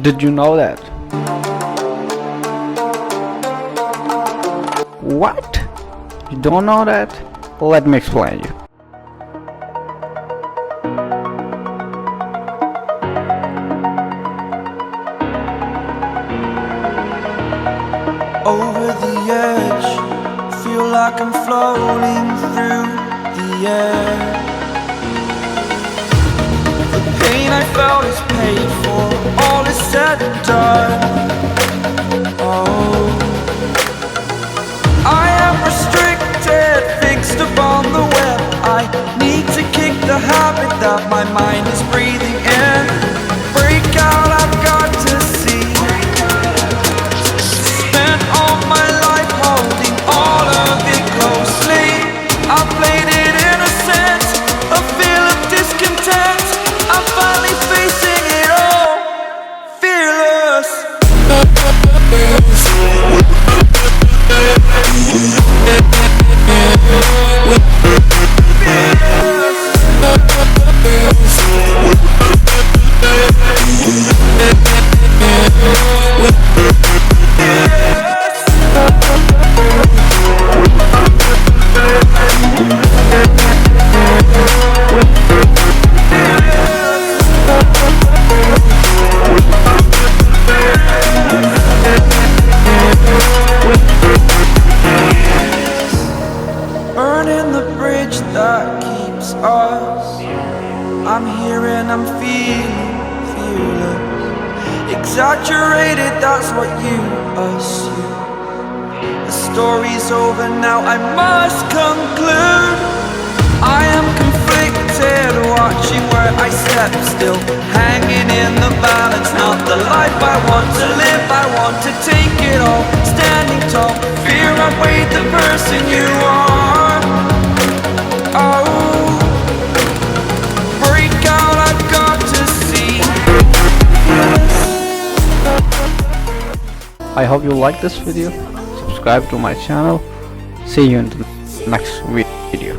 Did you know that? What? You don't know that? Let me explain you. Over the edge, feel like I'm floating through the air. The pain I felt is paid for, all is said and done. Oh, I am restricted, fixed upon the web. I need to kick the habit that my mind is breathing in. Break out, I've got to see. Spent all my life holding all of it closely. I played it innocent, a feel of discontent. I'm finally facing it all, fearless. Burning the bridge that keeps us. I'm here and I'm feeling fearless. Exaggerated, that's what you assume. The story's over now, I must conclude. I am conflicted, watching where I step still, hanging in the balance. Not the life I want to live, I want to take it all. Standing tall, fear outweighed the person you are. Oh, break out, I've got to see. I hope you like this video. Subscribe to my channel. See you in the next video.